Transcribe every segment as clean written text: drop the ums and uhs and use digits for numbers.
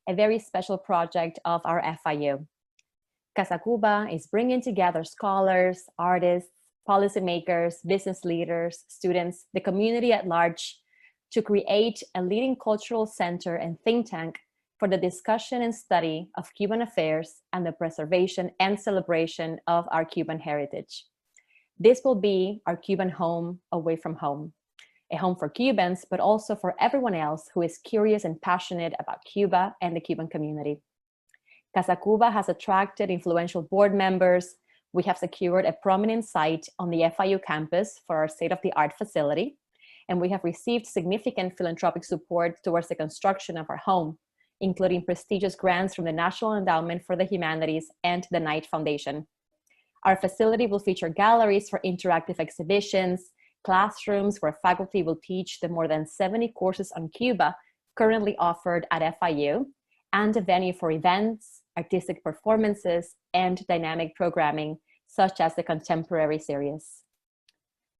a very special project of our FIU. CasaCuba is bringing together scholars, artists, policymakers, business leaders, students, the community at large, to create a leading cultural center and think tank for the discussion and study of Cuban affairs and the preservation and celebration of our Cuban heritage. This will be our Cuban home away from home, a home for Cubans, but also for everyone else who is curious and passionate about Cuba and the Cuban community. CasaCuba has attracted influential board members. We have secured a prominent site on the FIU campus for our state-of-the-art facility, and we have received significant philanthropic support towards the construction of our home, including prestigious grants from the National Endowment for the Humanities and the Knight Foundation. Our facility will feature galleries for interactive exhibitions, classrooms where faculty will teach the more than 70 courses on Cuba currently offered at FIU, and a venue for events, artistic performances, and dynamic programming, such as the Contemporary series.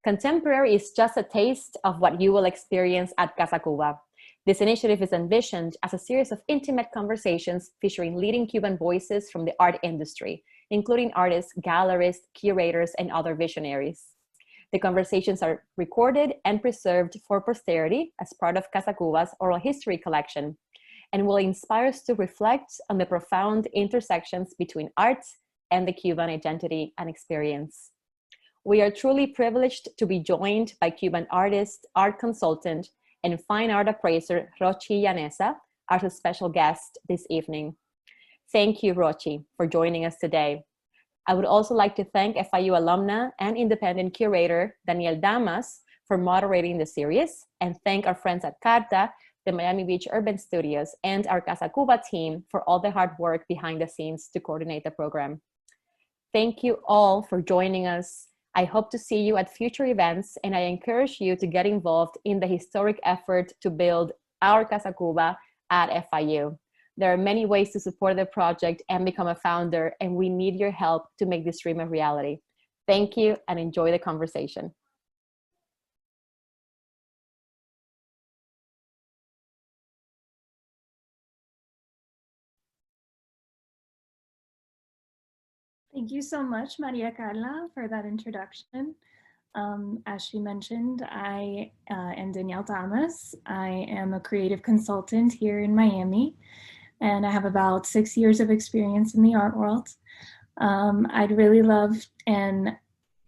Contemporary is just a taste of what you will experience at CasaCuba. This initiative is envisioned as a series of intimate conversations featuring leading Cuban voices from the art industry, including artists, gallerists, curators, and other visionaries. The conversations are recorded and preserved for posterity as part of CasaCuba's oral history collection, and will inspire us to reflect on the profound intersections between art and the Cuban identity and experience. We are truly privileged to be joined by Cuban artist, art consultant, and fine art appraiser Rochi Llaneza as a special guest this evening. Thank you, Rochi, for joining us today. I would also like to thank FIU alumna and independent curator Danielle Damas for moderating the series, and thank our friends at Carta, the Miami Beach Urban Studios, and our CasaCuba team for all the hard work behind the scenes to coordinate the program. Thank you all for joining us. I hope to see you at future events, and I encourage you to get involved in the historic effort to build our CasaCuba at FIU. There are many ways to support the project and become a founder, and we need your help to make this dream a reality. Thank you, and enjoy the conversation. Thank you so much, Maria Carla, for that introduction. As she mentioned, I am Danielle Damas. I am a creative consultant here in Miami, and I have about 6 years of experience in the art world. I'd really love, and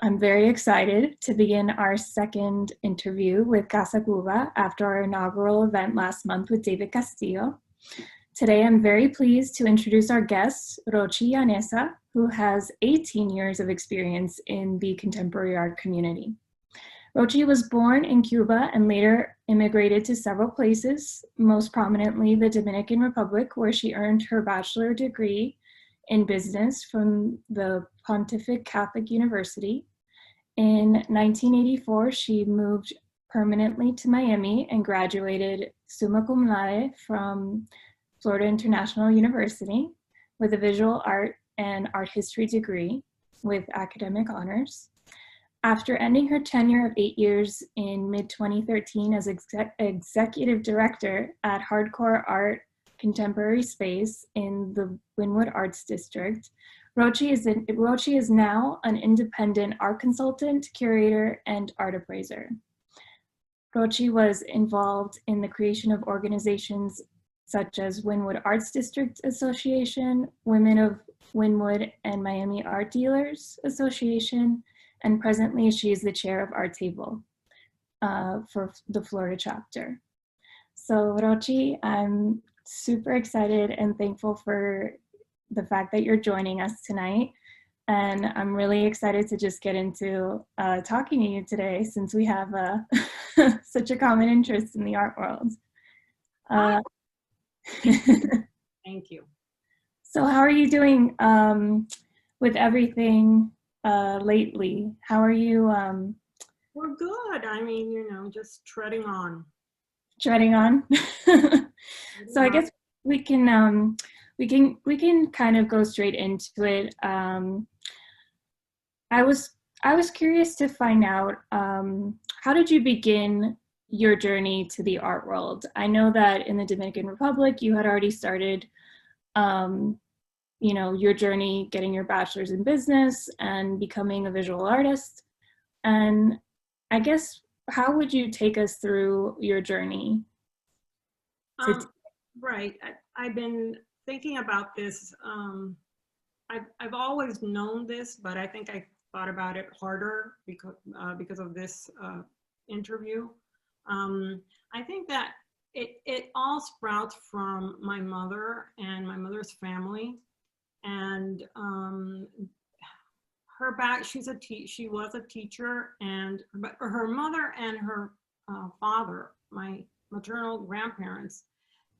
I'm very excited to begin our second interview with CasaCuba after our inaugural event last month with David Castillo. Today, I'm very pleased to introduce our guest, Rochi Llaneza, who has 18 years of experience in the contemporary art community. Rochi was born in Cuba and later immigrated to several places, most prominently the Dominican Republic, where she earned her bachelor degree in business from the Pontific Catholic University. In 1984, she moved permanently to Miami and graduated summa cum laude from Florida International University with a visual art and art history degree with academic honors. After ending her tenure of 8 years in mid-2013 as executive director at Hardcore Art Contemporary Space in the Wynwood Arts District, Rochi is now an independent art consultant, curator, and art appraiser. Rochi was involved in the creation of organizations such as Wynwood Arts District Association, Women of Wynwood and Miami Art Dealers Association, and presently she is the chair of Art Table for the Florida chapter. So Rochi, I'm super excited and thankful for the fact that you're joining us tonight. And I'm really excited to just get into talking to you today, since we have such a common interest in the art world. Thank you. So how are you doing with everything lately? How are you? We're good. I mean, you know, just treading on. Treading on. So I guess we can kind of go straight into it. I was curious to find out, how did you begin your journey to the art world. I know that in the Dominican Republic, you had already started, you know, your journey getting your bachelor's in business and becoming a visual artist. And I guess, how would you take us through your journey? Right. I've been thinking about this. I've always known this, but I think I thought about it harder because of this interview. I think that it all sprouts from my mother and my mother's family, and she was a teacher, but her mother and her father, my maternal grandparents,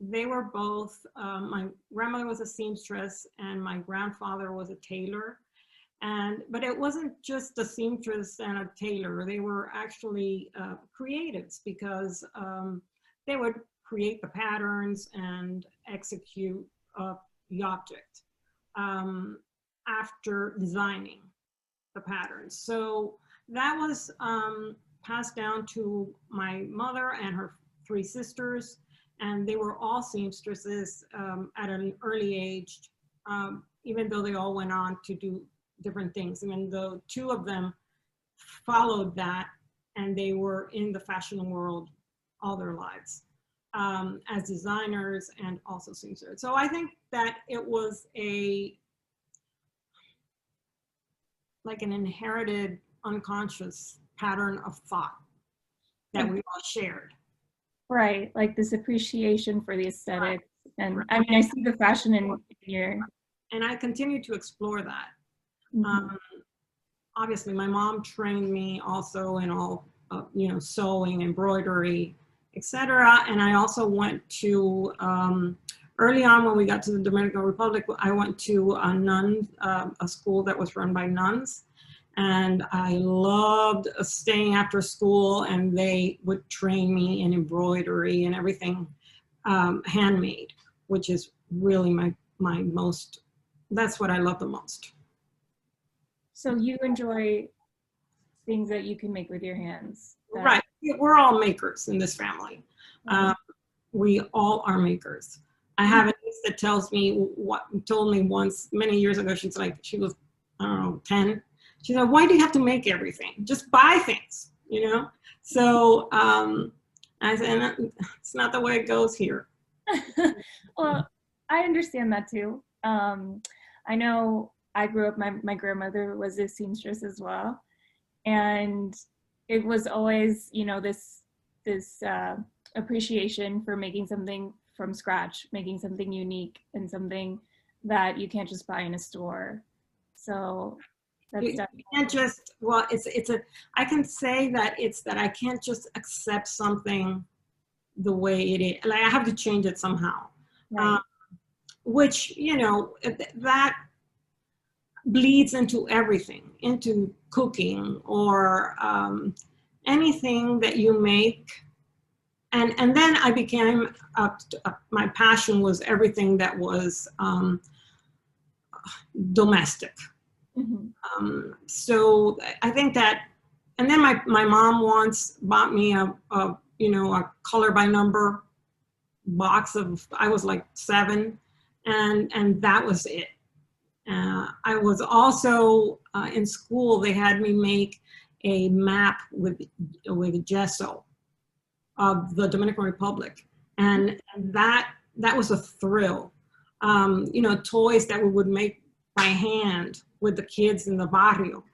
they were both, my grandmother was a seamstress and my grandfather was a tailor. But it wasn't just a seamstress and a tailor. They were actually creatives, because they would create the patterns and execute the object after designing the patterns. So that was passed down to my mother and her 3 sisters, and they were all seamstresses at an early age, even though they all went on to do different things. Even though 2 of them followed that, and they were in the fashion world all their lives as designers and also seamstresses. So I think that it was like an inherited unconscious pattern of thought that we all shared. Right, like this appreciation for the aesthetics. And I mean, I see the fashion in your... And I continue to explore that. Mm-hmm. Obviously, my mom trained me also in all, you know, sewing, embroidery, etc. And I also went to, early on when we got to the Dominican Republic, I went to a school that was run by nuns. And I loved staying after school, and they would train me in embroidery and everything handmade, which is really my most, that's what I love the most. So you enjoy things that you can make with your hands. Right. We're all makers in this family. We all are makers. I have a niece that told me once, many years ago, she was, I don't know, 10. She said, why do you have to make everything? Just buy things, you know? So I said, it's not the way it goes here. Well, I understand that too. I know I grew up, my grandmother was a seamstress as well. And it was always, you know, this appreciation for making something from scratch, making something unique and something that you can't just buy in a store. So that's definitely... You can't just, well, I can say that it's that I can't just accept something the way it is. Like, I have to change it somehow. Right. Which, you know, that bleeds into everything, into cooking or anything that you make. And then I became, my passion was everything that was domestic. Mm-hmm. So I think that, and then my mom once bought me a color by number box of, I was like 7, and that was it. I was also in school, they had me make a map with gesso of the Dominican Republic, and that was a thrill. You know, toys that we would make by hand with the kids in the barrio.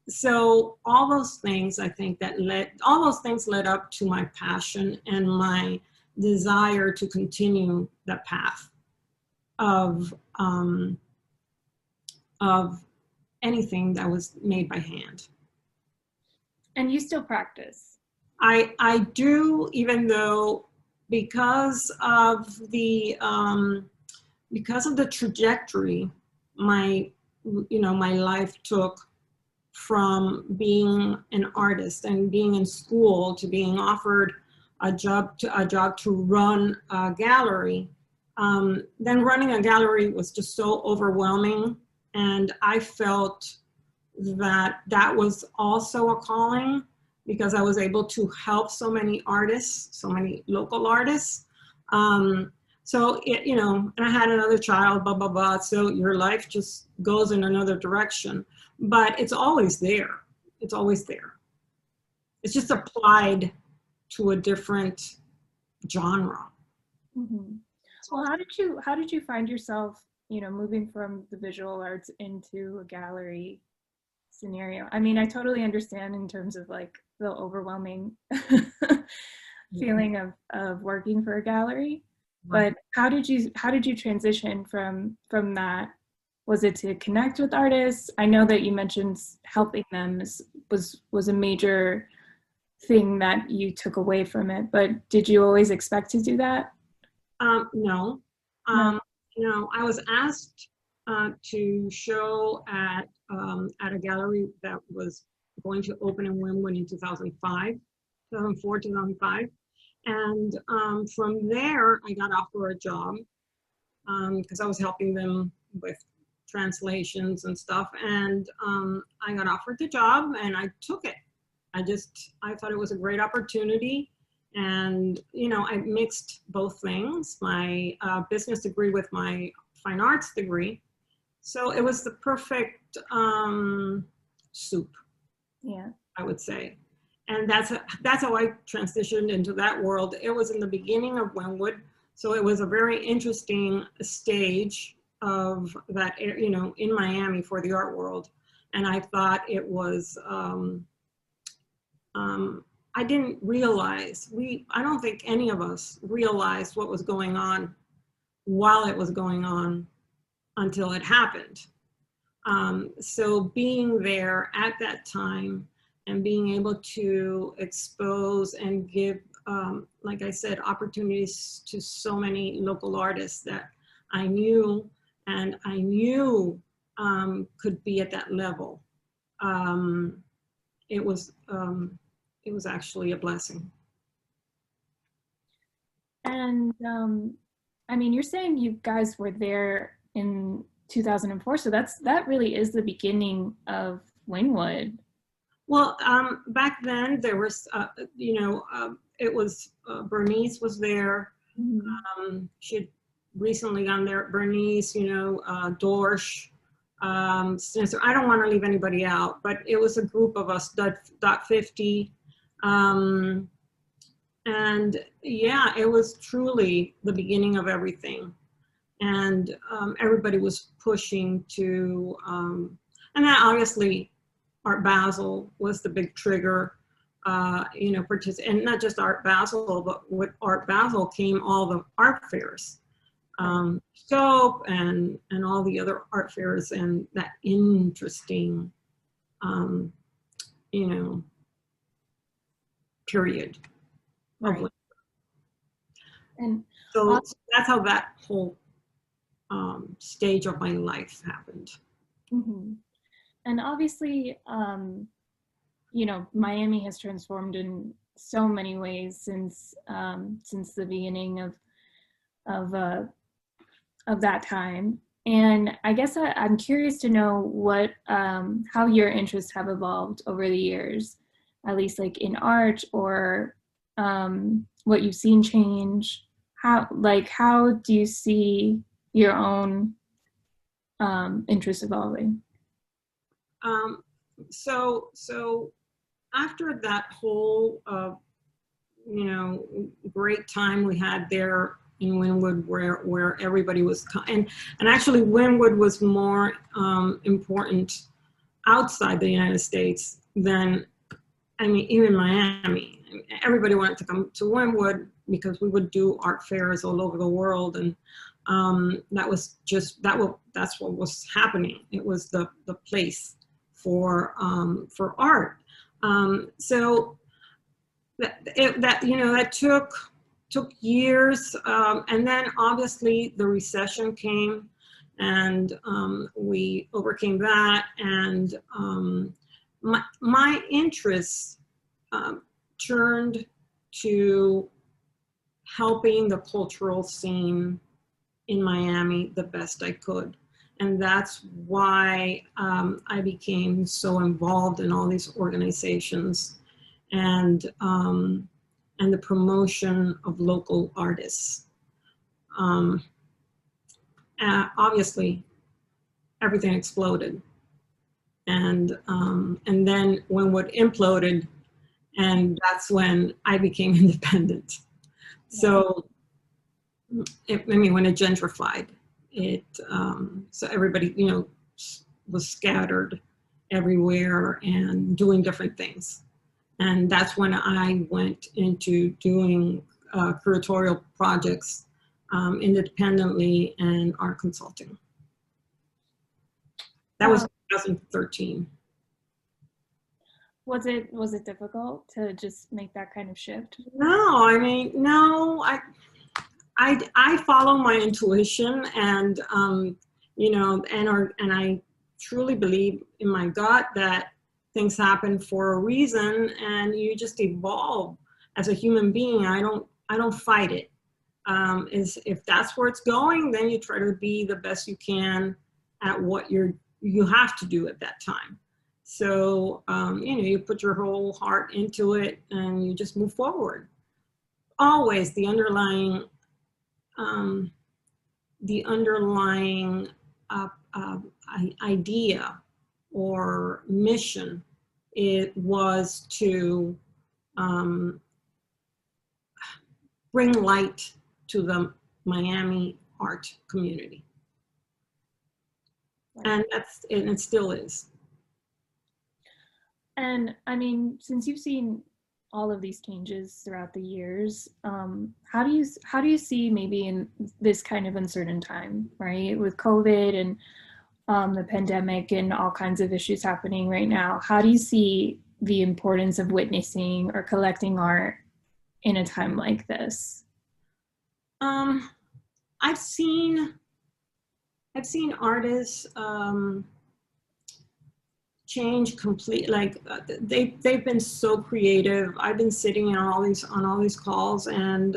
So all those things, I think that led up to my passion and my desire to continue the path of anything that was made by hand. And you still practice? I do, even though because of the trajectory my life took, from being an artist and being in school to being offered a job to run a gallery. Then running a gallery was just so overwhelming, and I felt that was also a calling, because I was able to help so many artists, so many local artists. So it, you know, and I had another child, blah, blah, blah. So your life just goes in another direction, but it's always there. It's always there. It's just applied to a different genre. Mm-hmm. Well, how did you find yourself, you know, moving from the visual arts into a gallery scenario? I mean, I totally understand in terms of like the overwhelming feeling of working for a gallery, but how did you transition from that? Was it to connect with artists? I know that you mentioned helping them was a major thing that you took away from it, but did you always expect to do that? No. No, I was asked to show at a gallery that was going to open in Wynwood in 2004, 2005. And from there, I got offered a job because I was helping them with translations and stuff. And I got offered the job and I took it. I thought it was a great opportunity. And, you know, I mixed both things, my business degree with my fine arts degree. So it was the perfect soup, yeah, I would say. And that's how I transitioned into that world. It was in the beginning of Wynwood. So it was a very interesting stage of that, you know, in Miami for the art world. And I thought it was, I didn't realize, I don't think any of us realized what was going on while it was going on until it happened. So being there at that time and being able to expose and give, like I said, opportunities to so many local artists that I knew and I knew could be at that level. It was actually a blessing. And I mean, you're saying you guys were there in 2004, so that really is the beginning of Wynwood. Well, back then there was, you know, it was Bernice was there. Mm-hmm. She had recently gone there. Bernice, you know, Dorsch. So I don't want to leave anybody out, but it was a group of us, Dot 50. And yeah, it was truly the beginning of everything. And everybody was pushing to, and then obviously Art Basel was the big trigger, you know, and not just Art Basel, but with Art Basel came all the art fairs, Scope and all the other art fairs, and that interesting, you know, period. Right. And so that's how that whole stage of my life happened. Mm-hmm. And obviously, you know, Miami has transformed in so many ways since the beginning of that time. And I guess I'm curious to know what how your interests have evolved over the years, at least like in art, or what you've seen change. How do you see your own interests evolving? So after that whole, you know, great time we had there in Wynwood, where everybody was, and actually Wynwood was more important outside the United States than, I mean, even Miami. Everybody wanted to come to Wynwood because we would do art fairs all over the world, and that was just that's what was happening. It was the place for art. So that you know, that took years, and then obviously the recession came, and we overcame that, and my interests turned to helping the cultural scene in Miami the best I could. And that's why I became so involved in all these organizations and the promotion of local artists. Obviously, everything exploded, and then Wynwood imploded, and that's when I became independent. So, I mean, when it gentrified, so everybody, was scattered everywhere and doing different things. And that's when I went into doing curatorial projects independently and art consulting. That was 2013. Was it difficult to just make that kind of shift? No, I mean, no, I follow my intuition, and and I truly believe in my gut that things happen for a reason, and you just evolve as a human being. I don't fight it. If that's where it's going, then you try to be the best you can at what you have to do at that time. So you put your whole heart into it, and you just move forward. Always the underlying idea or mission, it was to bring light to the Miami art community. And it still is. And I mean, since you've seen all of these changes throughout the years, how do you see, maybe in this kind of uncertain time, right, with COVID and the pandemic and all kinds of issues happening right now, how do you see the importance of witnessing or collecting art in a time like this? I've seen artists change completely. Like they've been so creative. I've been sitting on all these calls, and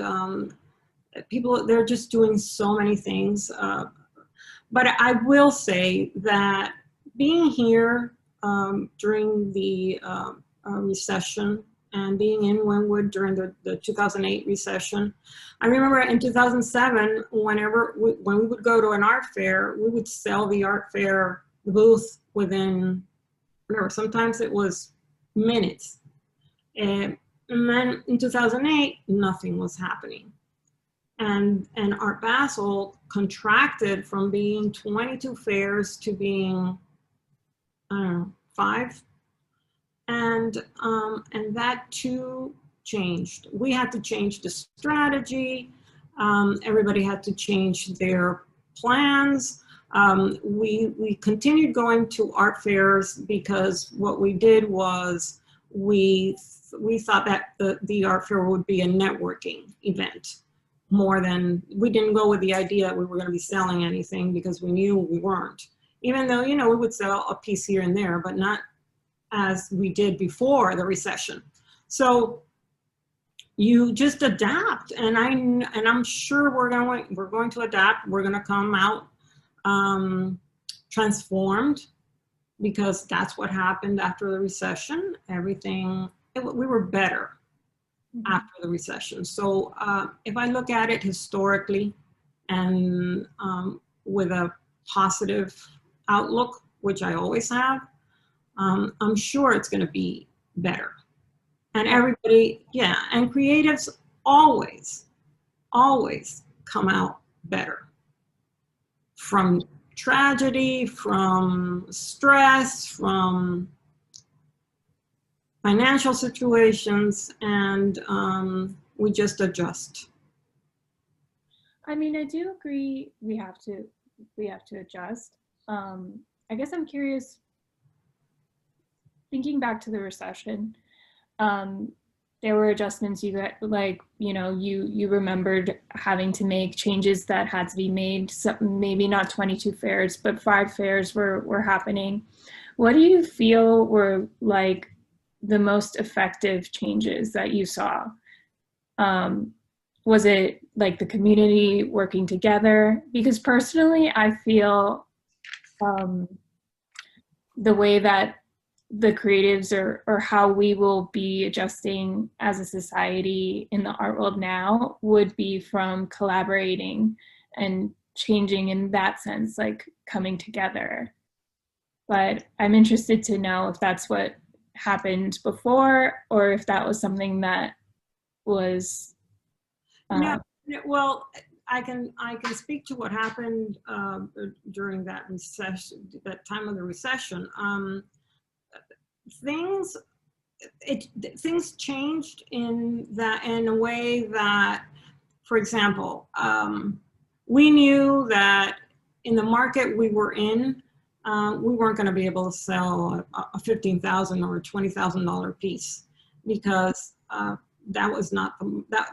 people, they're just doing so many things. But I will say that being here during the recession, and being in Wynwood during the 2008 recession, I remember in 2007, when we would go to an art fair, we would sell the art fair booth within, sometimes it was minutes. And then in 2008, nothing was happening. And Art Basel contracted from being 22 fairs to being, 5. And that too changed. We had to change the strategy. Everybody had to change their plans. We continued going to art fairs because what we did was we thought that the art fair would be a networking event more than, we didn't go with the idea that we were going to be selling anything, because we knew we weren't. Even though, we would sell a piece here and there, but not as we did before the recession. So you just adapt, and I'm sure we're going to adapt. We're going to come out transformed, because that's what happened after the recession. We were better after the recession. So if I look at it historically and with a positive outlook, which I always have, I'm sure it's going to be better. And everybody, and creatives always come out better from tragedy, from stress, from financial situations, and we just adjust. I mean, I do agree we have to adjust. I guess I'm curious, thinking back to the recession, there were adjustments you got, like, you remembered having to make changes that had to be made. So maybe not 22 fairs, but 5 fairs were happening. What do you feel were like the most effective changes that you saw? Was it like the community working together? Because personally, I feel the way that the creatives or how we will be adjusting as a society in the art world now would be from collaborating and changing in that sense, like coming together. But I'm interested to know if that's what happened before or if that was something that was No, well, I can speak to what happened during that recession, that time of the recession. Things changed in a way that, for example, we knew that in the market we were in, we weren't going to be able to sell a $15,000 or a $20,000 piece because that was not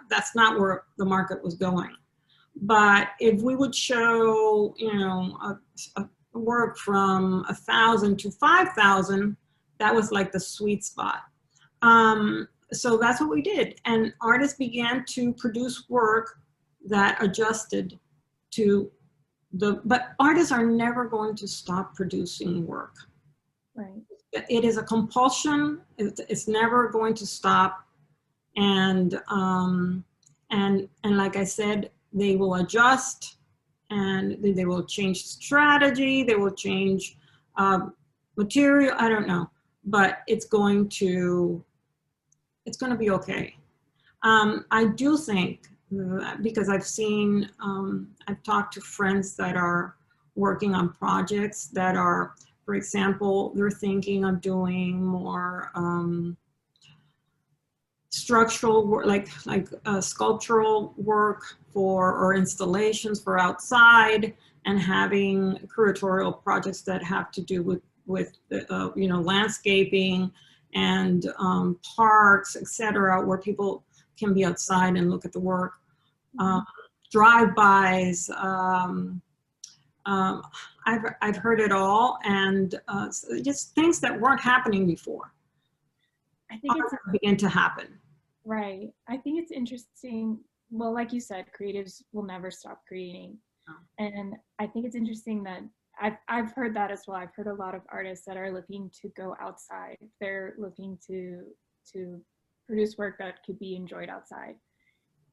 that's not where the market was going. But if we would show, you know, a work from 1,000 to 5,000, that was like the sweet spot. So that's what we did, and artists began to produce work that adjusted to but artists are never going to stop producing work. right. It is a compulsion. It's never going to stop. And like I said, they will adjust, and they will change strategy. They will change material. I don't know, but it's going to be okay. I do think that because I've seen, I've talked to friends that are working on projects that are, for example, they're thinking of doing more structural work, like sculptural work or installations for outside, and having curatorial projects that have to do with you know, landscaping and parks, etc., where people can be outside and look at the work. Drive-bys. I've heard it all, and just things that weren't happening before. I think it's begin to happen. right. I think it's interesting. Well, like you said, creatives will never stop creating. Oh. And I think it's interesting that I've heard that as well. I've heard a lot of artists that are looking to go outside. They're looking to produce work that could be enjoyed outside.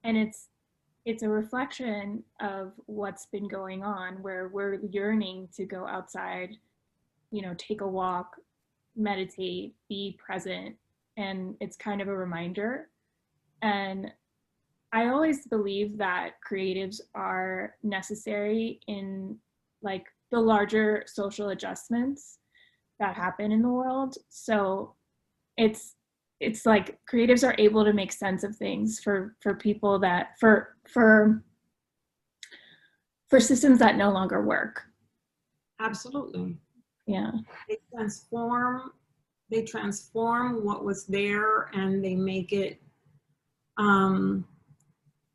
And it's a reflection of what's been going on, where we're yearning to go outside, you know, take a walk, meditate, be present. And it's kind of a reminder. And I always believe that creatives are necessary in like the larger social adjustments that happen in the world. So it's like creatives are able to make sense of things for people that for systems that no longer work. Absolutely. Yeah. They transform what was there, and they make it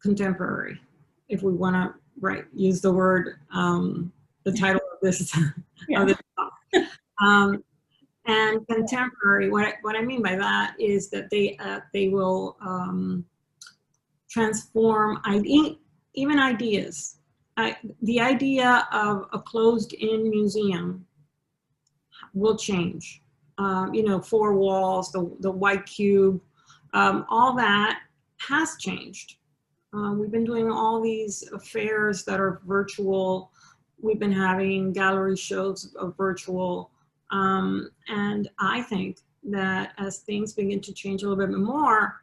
contemporary, if we want to use the word, the title of this, Yeah. of this talk. And contemporary, what I mean by that is that they will transform even ideas. The idea of a closed-in museum will change. You know, 4 walls, the white cube, all that has changed. We've been doing all these affairs that are virtual. We've been having gallery shows of virtual. And I think that as things begin to change a little bit more,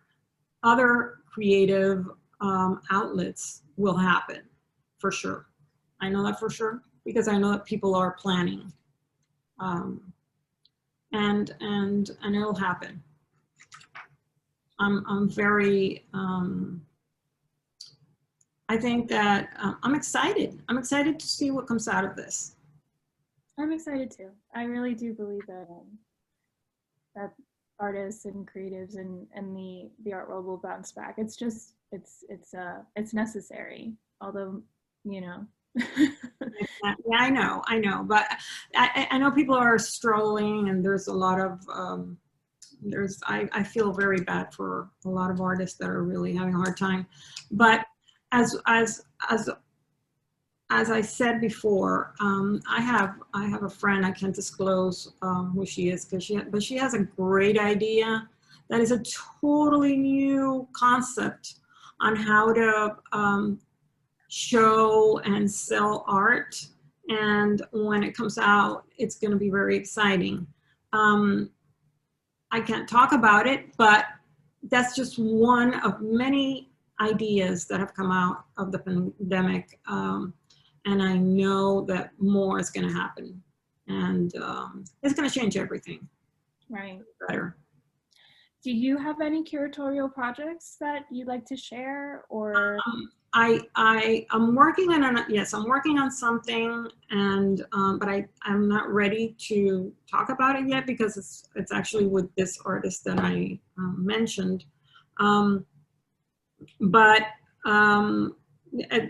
other creative outlets will happen, for sure. I know that for sure, because I know that people are planning. And it'll happen. I'm very, I think that I'm excited. I'm excited to see what comes out of this. I'm excited too. I really do believe that that artists and creatives and the art world will bounce back. It's just it's necessary. Although, you know. Yeah, I know, but I know people are struggling, and there's a lot of I feel very bad for a lot of artists that are really having a hard time. But as as I said before, I have a friend. I can't disclose who she is but she has a great idea that is a totally new concept on how to show and sell art. And when it comes out, it's going to be very exciting. I can't talk about it, but that's just one of many ideas that have come out of the pandemic. And I know that more is going to happen, and it's going to change everything. Right. Better. Do you have any curatorial projects that you'd like to share, or? I'm working on I'm working on something, and but I'm not ready to talk about it yet because it's actually with this artist that I mentioned.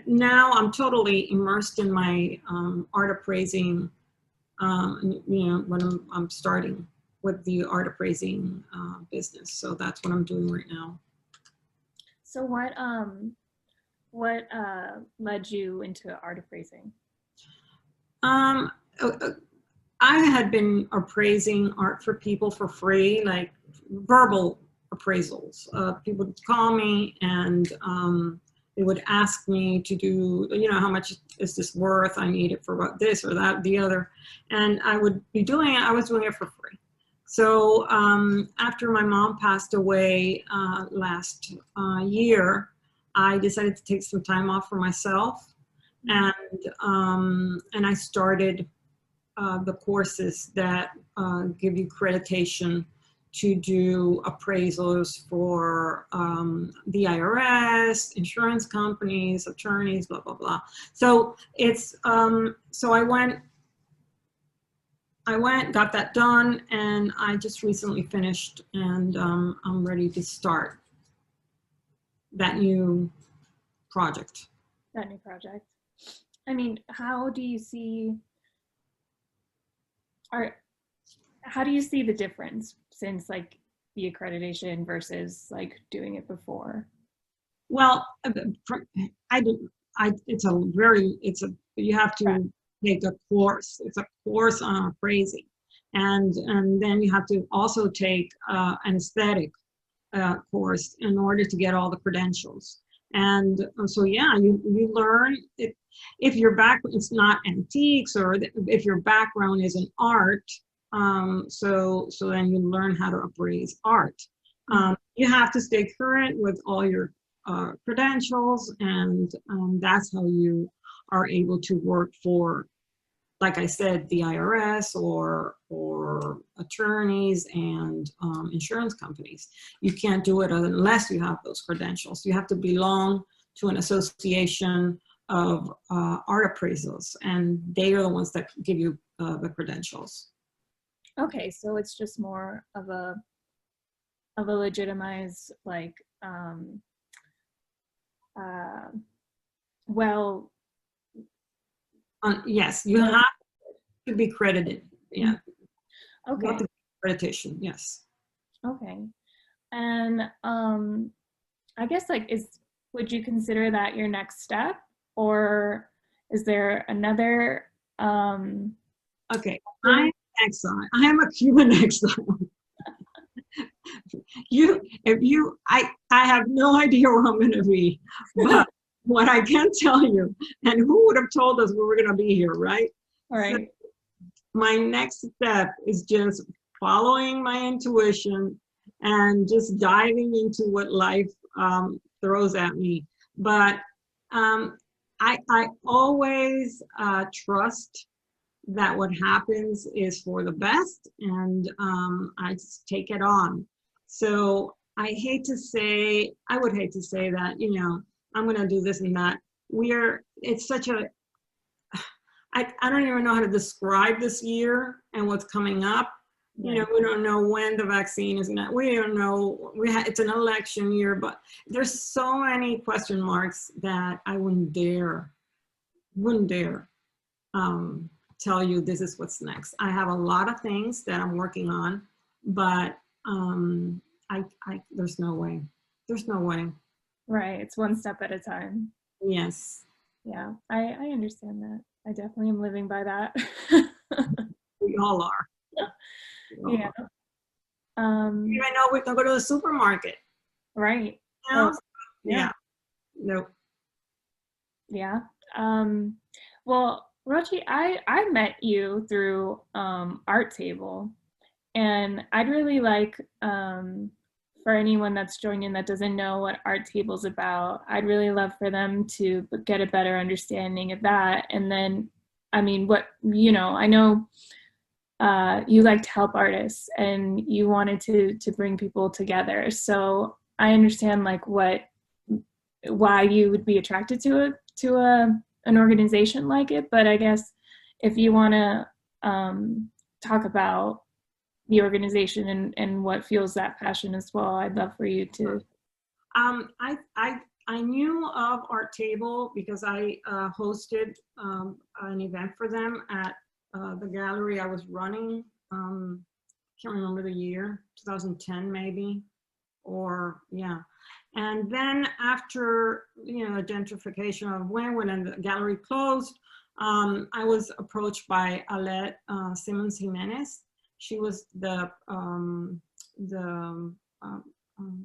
Now I'm totally immersed in my art appraising. When I'm starting with the art appraising business, so that's what I'm doing right now. So what led you into art appraising? I had been appraising art for people for free, like verbal appraisals. People would call me and they would ask me to do, how much is this worth? I need it for what, this or that, the other. And I would be doing it, I was doing it for free. So after my mom passed away last year, I decided to take some time off for myself. And I started the courses that give you accreditation to do appraisals for the IRS, insurance companies, attorneys, blah, blah, blah. So it's, so I went, got that done, and I just recently finished, and I'm ready to start that new project. That new project. I mean, how do you see the difference since like the accreditation versus like doing it before? Well, you have to take a course. It's a course on appraising, and then you have to also take an aesthetic course in order to get all the credentials. And so, yeah, you learn it. If your background is not antiques, or if your background is in art, so then you learn how to appraise art. You have to stay current with all your credentials, and that's how you are able to work for, like I said, the IRS or attorneys and insurance companies. You can't do it unless you have those credentials. You have to belong to an association of art appraisals, and they are the ones that give you the credentials. Okay, so it's just more of a legitimized, like, well. Yes, you have to be credited. Yeah. Okay. Accreditation, yes. Okay. And I guess, like, would you consider that your next step, or is there another? Okay, I'm exile. I am a Cuban exile. I have no idea where I'm going to be, but what I can tell you, and who would have told us we were going to be here, right? All right. So my next step is just following my intuition and just diving into what life throws at me. But I always trust that what happens is for the best, and I just take it on. So I would hate to say that, I'm going to do this and that. It's such a, I don't even know how to describe this year and what's coming up. We don't know when the vaccine is going to, we don't know, it's an election year, but there's so many question marks that I wouldn't dare tell you this is what's next. I have a lot of things that I'm working on, but there's no way. There's no way. Right, it's one step at a time. Yes. Yeah, I understand that. I definitely am living by that. We all are. We all Yeah. are. Even though we can go to the supermarket. Right. You know? Oh, Yeah. No. Yeah. Well, Rochi, I met you through Art Table, and I'd really like for anyone that's joining that doesn't know what Art Table's about, I'd really love for them to get a better understanding of that. And then, I mean, what, you know, I know you like to help artists and you wanted to bring people together. So I understand like why you would be attracted to an organization like it, but I guess if you want to talk about the organization and what fuels that passion as well, I'd love for you to. I knew of Art Table because I hosted an event for them at the gallery I was running. Can't remember the year, 2010 maybe, or yeah. And then after, you know, gentrification of Wynwood and the gallery closed, I was approached by Alette Simmons Jimenez. She was the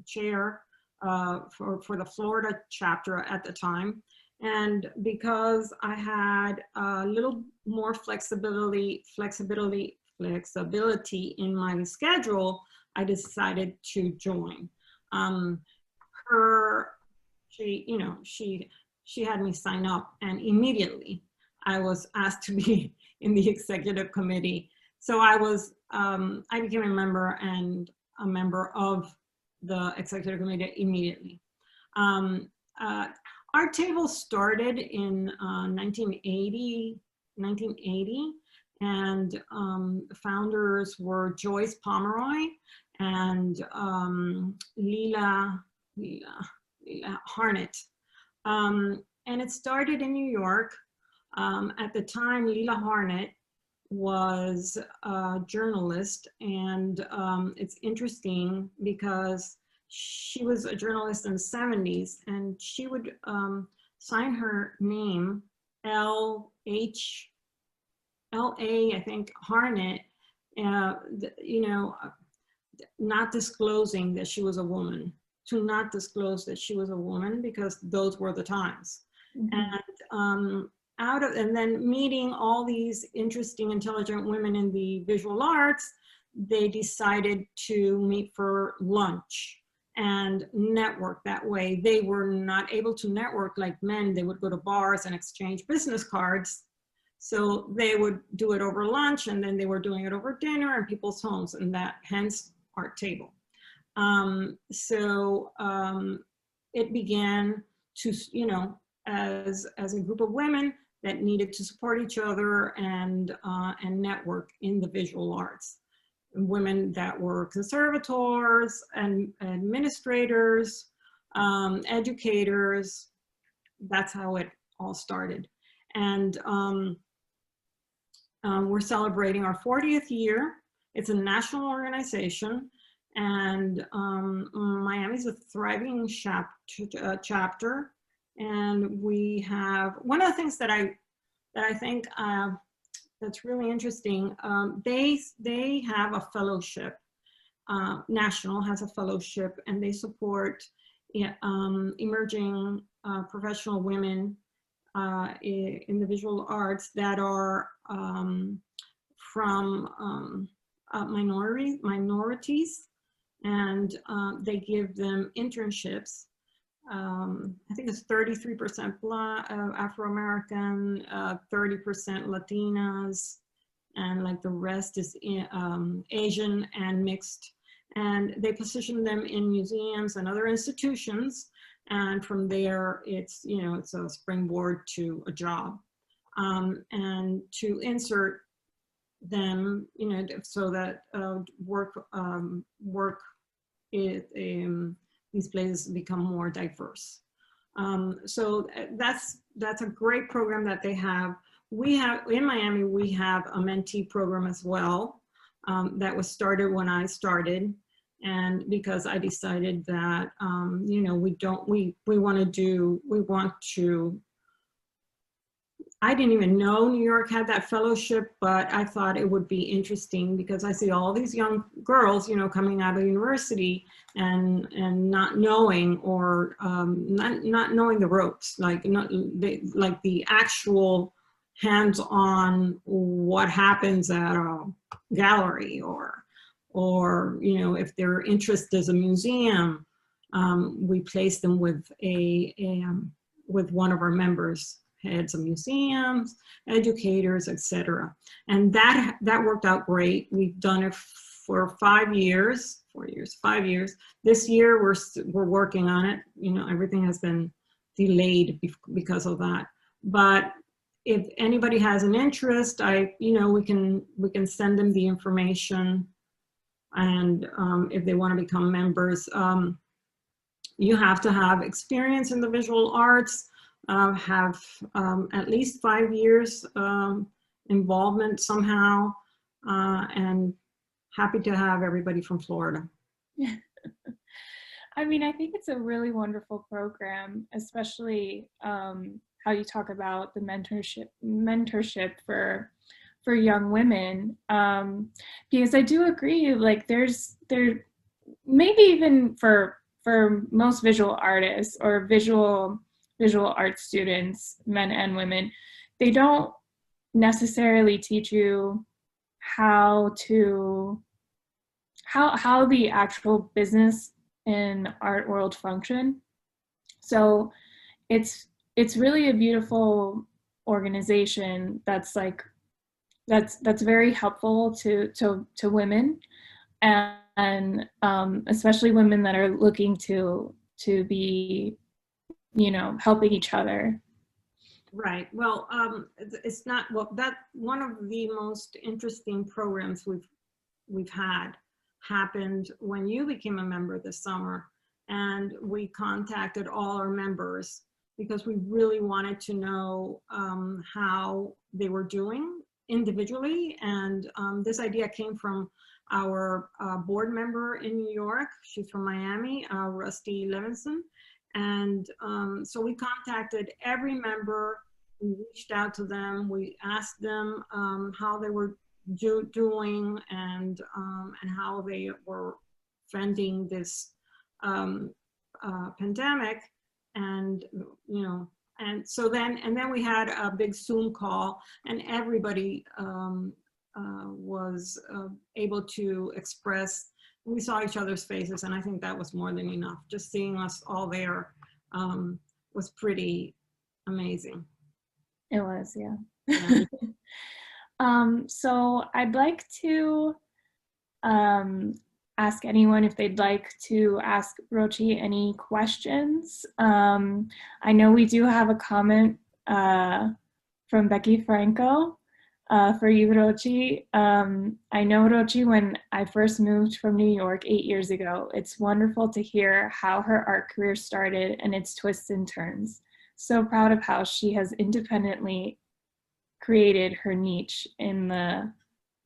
chair for the Florida chapter at the time. And because I had a little more flexibility in my schedule, I decided to join. She had me sign up, and immediately I was asked to be in the executive committee. So I became a member and a member of the executive committee immediately. Art Table started in 1980, and the founders were Joyce Pomeroy and Lila Harnett. And it started in New York. At the time, Lila Harnett was a journalist, and it's interesting because she was a journalist in the 70s, and she would sign her name L.A., I think, Harnett, you know, not disclosing that she was a woman, to not disclose that she was a woman, because those were the times. Mm-hmm. And then meeting all these interesting, intelligent women in the visual arts, they decided to meet for lunch and network that way. They were not able to network like men. They would go to bars and exchange business cards. So they would do it over lunch, and then they were doing it over dinner in people's homes, and that hence Art Table. It began to, you know, as a group of women that needed to support each other and network in the visual arts. Women that were conservators and administrators, educators. That's how it all started. And we're celebrating our 40th year. It's a national organization, and Miami's a thriving chapter. And we have, one of the things that I think that's really interesting, they have a fellowship. National has a fellowship, and they support emerging professional women in the visual arts that are from minorities, and they give them internships. I think it's 33% Afro-American, 30% Latinas, and like the rest is Asian and mixed. And they position them in museums and other institutions. And from there, it's, you know, it's a springboard to a job. And to insert them, you know, so that these places become more diverse. So that's a great program that they have. We have, in Miami, we have a mentee program as well that was started when I started. And because I decided that, you know, we want to I didn't even know New York had that fellowship, but I thought it would be interesting because I see all these young girls, you know, coming out of university and not knowing or not knowing the ropes, like like the actual hands-on what happens at a gallery or you know, if their interest is a museum, we place them with with one of our members, heads of museums, educators, etc. And that worked out great. We've done it for 5 years, 5 years. This year we're working on it. You know, everything has been delayed because of that. But if anybody has an interest, you know, we can send them the information, and if they want to become members, you have to have experience in the visual arts, have at least 5 years involvement somehow, and happy to have everybody from Florida. I mean, I think it's a really wonderful program, especially how you talk about the mentorship for young women, because I do agree, like there maybe even for most visual artists or visual art students, men and women, they don't necessarily teach you how the actual business in art world function. So it's really a beautiful organization that's like that's very helpful to women, and especially women that are looking to be, you know, helping each other. Right. Well, it's not, well, that one of the most interesting programs we've had happened when you became a member this summer, and we contacted all our members because we really wanted to know how they were doing individually. And this idea came from our board member in New York. She's from Miami, Rochi Llaneza. And so we contacted every member, we reached out to them, we asked them how they were doing and how they were fending this pandemic. And, you know, and so then we had a big Zoom call, and everybody was able to express. We saw each other's faces, and I think that was more than enough. Just seeing us all there was pretty amazing. It was, yeah. So I'd like to ask anyone if they'd like to ask Rochi any questions. I know we do have a comment from Becky Franco for you, Rochi. I know, Rochi, when I first moved from New York 8 years ago, it's wonderful to hear how her art career started and its twists and turns. So proud of how she has independently created her niche in the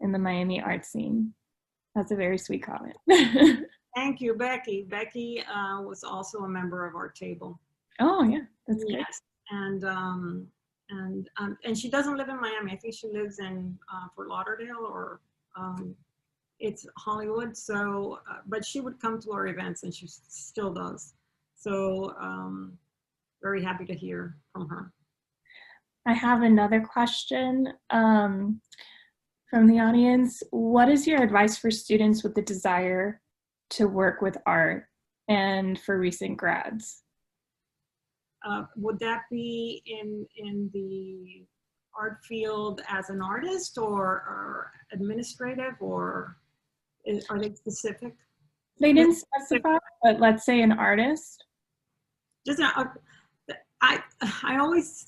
Miami art scene. That's a very sweet comment. Thank you, Becky. Becky was also a member of our table. Oh yeah, that's great. Yes, and she doesn't live in Miami. I think she lives in Fort Lauderdale, or it's Hollywood. So, but she would come to our events, and she still does. So, very happy to hear from her. I have another question from the audience. What is your advice for students with the desire to work with art and for recent grads? Would that be in the art field as an artist, or administrative, or are they specific? They didn't specify, but let's say an artist. Just I always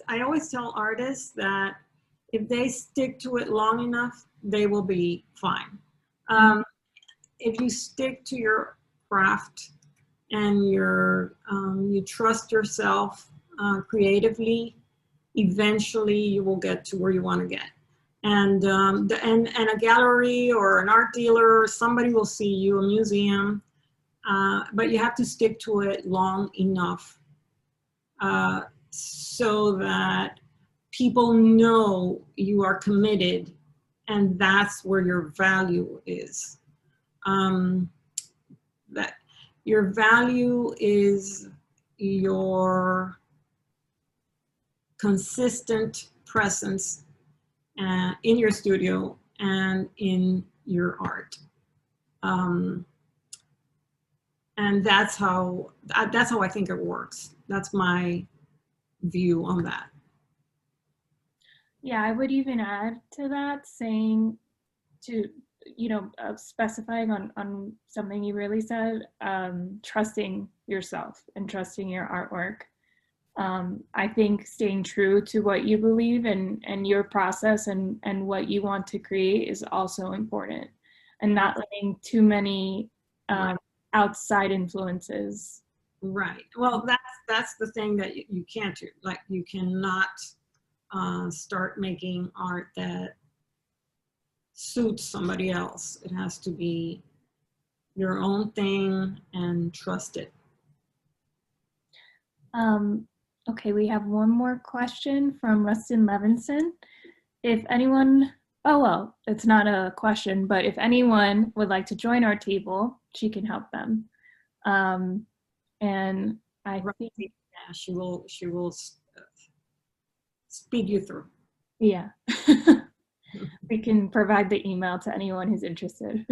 tell artists that if they stick to it long enough, they will be fine. If you stick to your craft and you trust yourself creatively, eventually you will get to where you want to get. And a gallery or an art dealer or somebody will see you, a museum, but you have to stick to it long enough so that people know you are committed, and that's where your value is. That your value is your consistent presence in your studio and in your art. And that's how I think it works. That's my view on that. Yeah, I would even add to that, saying to, specifying on something you really said, trusting yourself and trusting your artwork. I think staying true to what you believe and your process and what you want to create is also important, and not letting too many outside influences. Right. Well, that's the thing that you can't do. Like, you cannot start making art that suits somebody else. It has to be your own thing and trust it. Okay, we have one more question from Rustin Levinson. If anyone, oh well, it's not a question, but if anyone would like to join our table, she can help them. And I think, yeah, she will speed you through. Yeah. We can provide the email to anyone who's interested.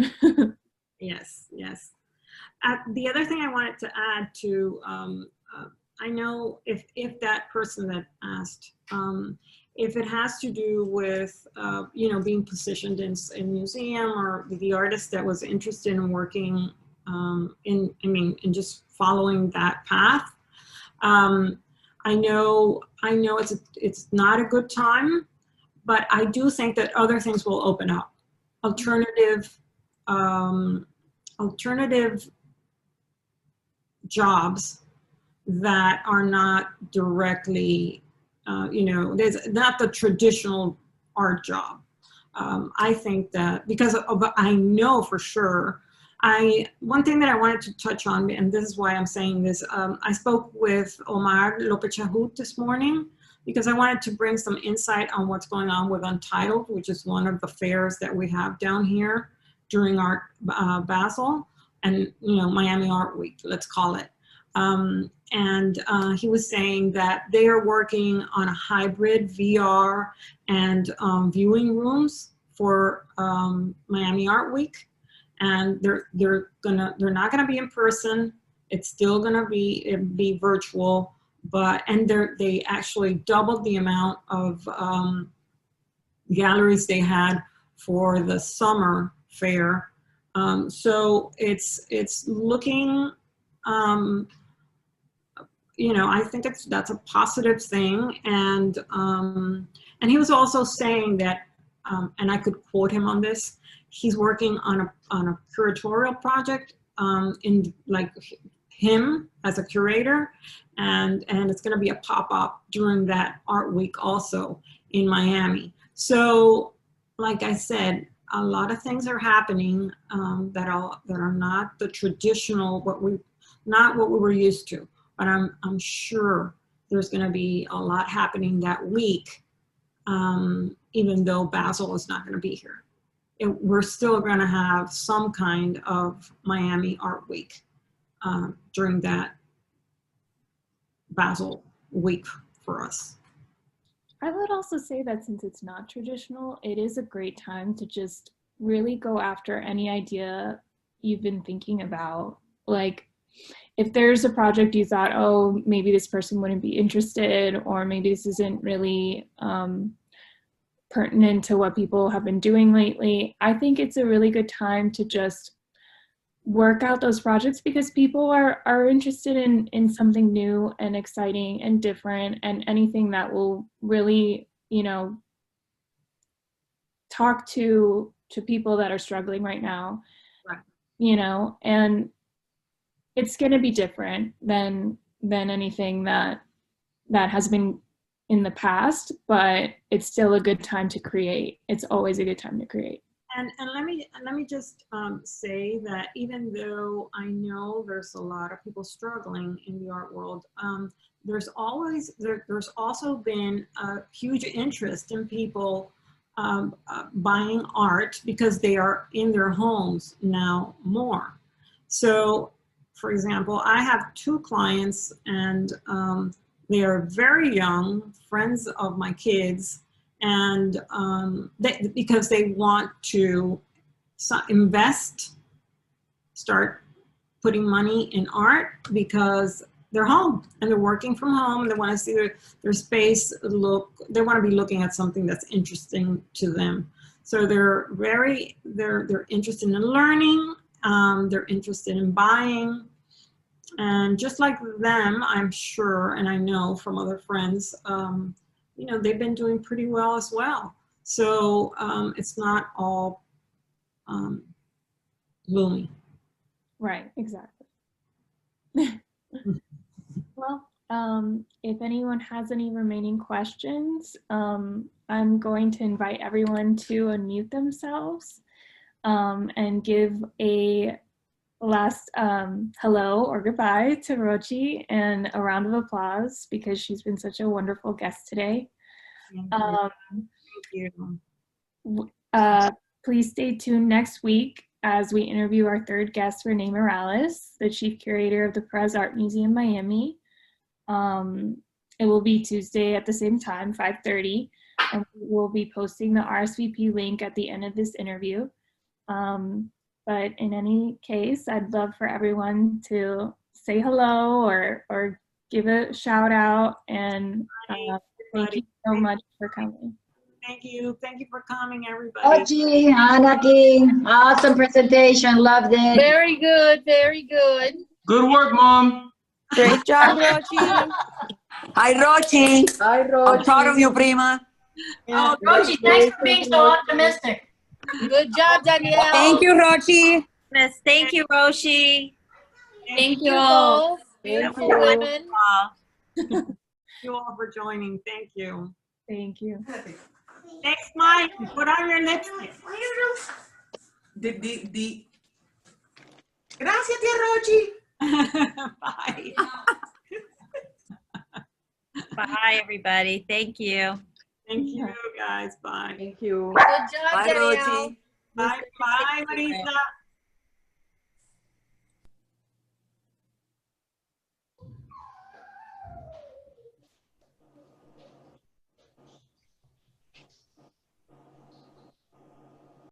Yes, yes. The other thing I wanted to add to, I know if that person that asked, if it has to do with, being positioned in museum, or the artist that was interested in working in just following that path, I know it's not a good time, but I do think that other things will open up. Alternative jobs that are not directly, there's not the traditional art job. I think that because I know for sure, one thing that I wanted to touch on, and this is why I'm saying this, I spoke with Omar Lopez-Chahut this morning, because I wanted to bring some insight on what's going on with Untitled, which is one of the fairs that we have down here during Art Basel, and Miami Art Week, let's call it. He was saying that they are working on a hybrid VR and viewing rooms for Miami Art Week, and they're not gonna be in person. It's still gonna be virtual. And they actually doubled the amount of galleries they had for the summer fair. So it's looking, I think that's a positive thing. And he was also saying that, and I could quote him on this, he's working on a curatorial project in like him as a curator, and it's going to be a pop-up during that art week also in Miami. So like I said, a lot of things are happening that are not the traditional, not what we were used to, but I'm sure there's going to be a lot happening that week, even though Basel is not going to be here. We're still going to have some kind of Miami Art Week during that Basel week for us. I would also say that since it's not traditional, it is a great time to just really go after any idea you've been thinking about. Like, if there's a project you thought, oh, maybe this person wouldn't be interested, or maybe this isn't really pertinent to what people have been doing lately, I think it's a really good time to just work out those projects, because people are interested in something new and exciting and different, and anything that will really, talk to people that are struggling right now. Right. And it's going to be different than anything that has been in the past, but it's still a good time to create. It's always a good time to create. And let me just say that even though I know there's a lot of people struggling in the art world, there's also been a huge interest in people buying art because they are in their homes now more. So, for example, I have 2 clients, and they are very young, friends of my kids, and because they want to invest, start putting money in art because they're home and they're working from home, and they want to see their space look, they want to be looking at something that's interesting to them. So they're interested in learning, they're interested in buying, and just like them, I'm sure, and I know from other friends, you know, they've been doing pretty well as well. So it's not all gloomy. Right, exactly. Well, if anyone has any remaining questions, I'm going to invite everyone to unmute themselves and give a last hello or goodbye to Rochi and a round of applause because she's been such a wonderful guest today. Thank you. Please stay tuned next week as we interview our 3rd guest, Renee Morales, the Chief Curator of the Perez Art Museum, Miami. It will be Tuesday at the same time, 5:30, and we'll be posting the RSVP link at the end of this interview. But in any case, I'd love for everyone to say hello or give a shout out, and thank you so much for coming. Thank you for coming, everybody. Rochi, Anakin, awesome presentation, loved it. Very good, very good. Good work, Mom. Great job, Rochi. Hi, Rochi. Hi, Rochi. I'm proud of you, prima. Yeah. Rochi, thanks for being so optimistic. Good job, Danielle. Thank you, Rochi. Yes, thank you, Rochi. Thank you all. Thank Beautiful you. women. Thank you all for joining. Thank you. Thank you. Next, Mike, put on your lipstick. Gracias, tía Rochi. Bye. Bye, everybody. Thank you. Thank you, guys. Bye. Thank you. Good job, Bye, Danielle. Rochi. Bye, Marisa.